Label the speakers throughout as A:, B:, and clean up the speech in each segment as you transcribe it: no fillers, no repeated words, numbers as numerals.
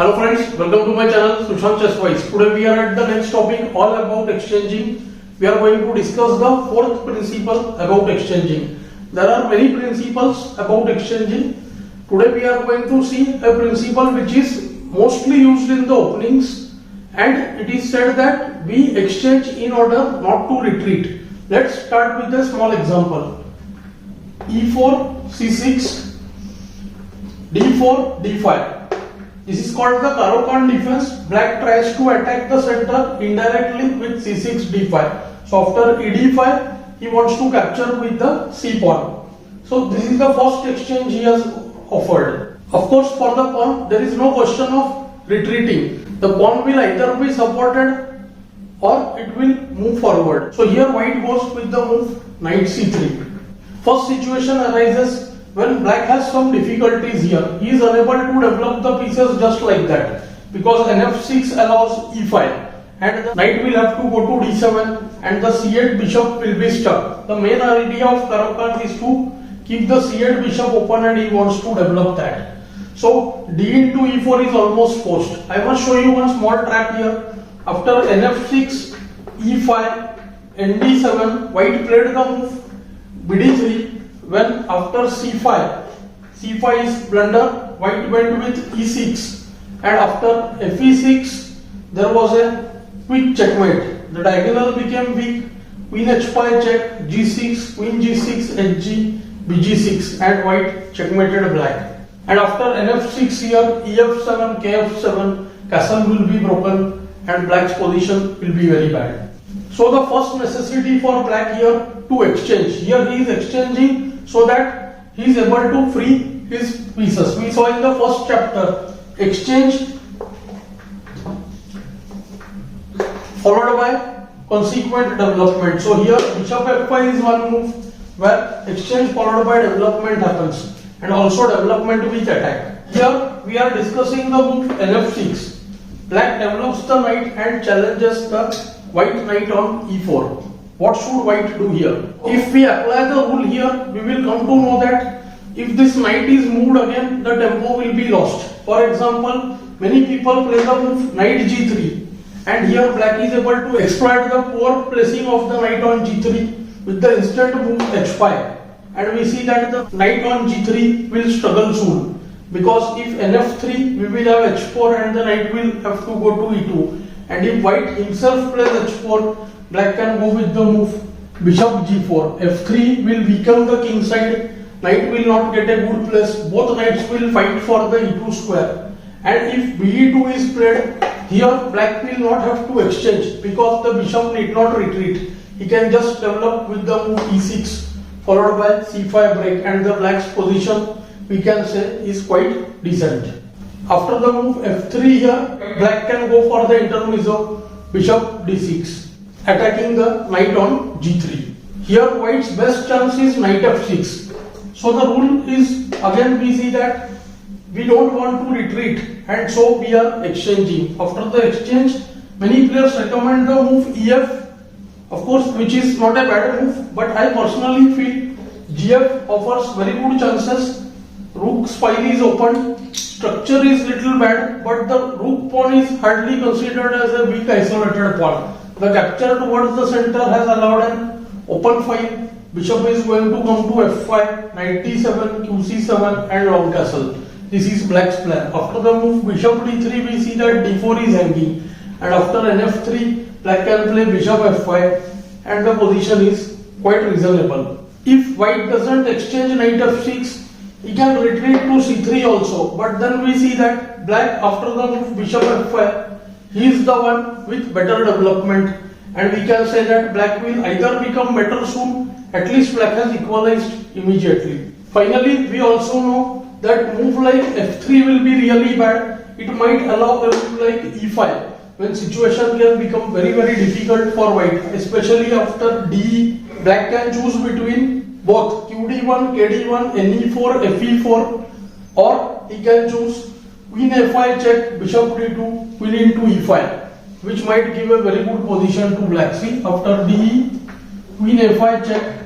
A: Hello friends, welcome to my channel Sushant Chesswise. Today we are at the next topic all about exchanging. We are going to discuss the fourth principle about exchanging. There are many principles about exchanging. Today we are going to see a principle which is mostly used in the openings, and it is said that we exchange in order not to retreat. Let's start with a small example. E4, C6, D4, D5. This is called the CaroKann Defense. Black tries to attack the center indirectly with C6, D5. So after ED5, he wants to capture with the C pawn. So this is the first exchange he has offered. Of course, for the pawn, there is no question of retreating. The pawn will either be supported or it will move forward. So here white goes with the move knight C3. First situation arises when black has some difficulties here. He is unable to develop the pieces just like that because NF6 allows E5 and the knight will have to go to D7 and the C8 bishop will be stuck. The main idea of CaroKann is to keep the C8 bishop open and he wants to develop that. So D into E4 is almost forced. I must show you one small trap here. After NF6, E5, ND7, white played the move BD3. When after C5 is blunder, white went with E6 and after FE6 there was a quick checkmate. The diagonal became weak, queen H5 check, G6, queen G6, HG, BG6 and white checkmated black. And after NF6 here, EF7, KF7, castle will be broken and black's position will be very bad. So the first necessity for black here to exchange. Here he is exchanging so that he is able to free his pieces. We saw in the first chapter exchange followed by consequent development. So here bishop f5 is one move where exchange followed by development happens, and also development with attack. Here we are discussing the move NF6. Black develops the knight and challenges the white knight on E4. What should white do here? If we apply the rule here, we will come to know that if this knight is moved again, the tempo will be lost. For example, many people play the move knight G3 and here black is able to exploit the poor placing of the knight on G3 with the instant move H5, and we see that the knight on G3 will struggle soon because if NF3 we will have H4 and the knight will have to go to E2, and if white himself plays H4, black can go with the move bishop G4. F3 will weaken the king side. Knight will not get a good place. Both knights will fight for the E2 square. And if BE2 is played, here black will not have to exchange because the bishop need not retreat. He can just develop with the move E6 followed by C5 break, and the black's position we can say is quite decent. After the move F3 here, black can go for the intermezzo bishop D6, attacking the knight on G3. Here white's best chance is knight F6. So the rule is, again we see that we don't want to retreat and so we are exchanging. After the exchange, many players recommend the move EF, of course, which is not a bad move, but I personally feel GF offers very good chances. Rook's file is open, structure is little bad, but the rook pawn is hardly considered as a weak isolated pawn. The capture towards the center has allowed an open file. Bishop is going to come to F5, knight D7, QC7 and long castle. This is black's plan. After the move bishop D3, we see that D4 is hanging, and after NF3 black can play bishop F5 and the position is quite reasonable. If white doesn't exchange knight F6, he can retreat to C3 also, but then we see that black after the move bishop F5, he is the one with better development, and we can say that black will either become better soon, at least black has equalized immediately. Finally, we also know that move like F3 will be really bad. It might allow a move like E5 when situation can become very difficult for white, especially after D. Black can choose between both QD1, KD1, NE4, FE4, or he can choose queen F5 check, bishop D2, queen into E5, which might give a very good position to black. See, after DE, queen F5 check,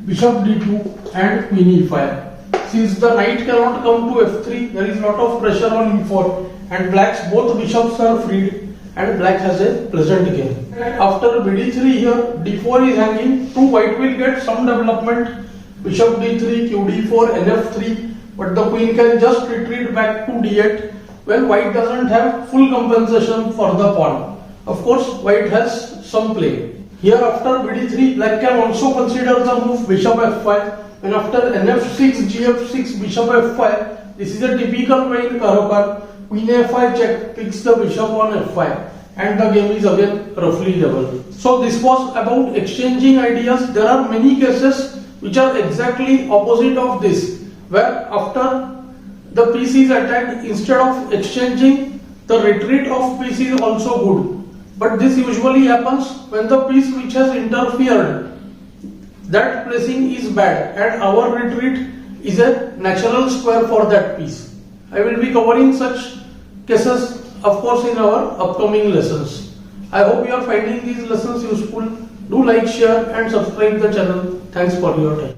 A: bishop D2 and queen E5. since the knight cannot come to f3, there is lot of pressure on e4, and black's both bishops are freed, and black has a pleasant game. After bd3 here, d4 is hanging, so white will get some development, bishop d3, qd4, nf3, but the queen can just retreat back to d8 when white doesn't have full compensation for the pawn. Of course, white has some play. Here after bd3, black can also consider the move bishop f5, and after nf6, gf6, bishop f5, this is a typical way in CaroKann. Queen a5 check picks the bishop on f5, and the game is again roughly level. So this was about exchanging ideas. There are many cases which are exactly opposite of this, where after the piece is attacked, instead of exchanging, the retreat of piece is also good. But this usually happens when the piece which has interfered, that placing is bad, and our retreat is a natural square for that piece. I will be covering such cases, of course, in our upcoming lessons. I hope you are finding these lessons useful. Do like, share and subscribe the channel. Thanks for your time.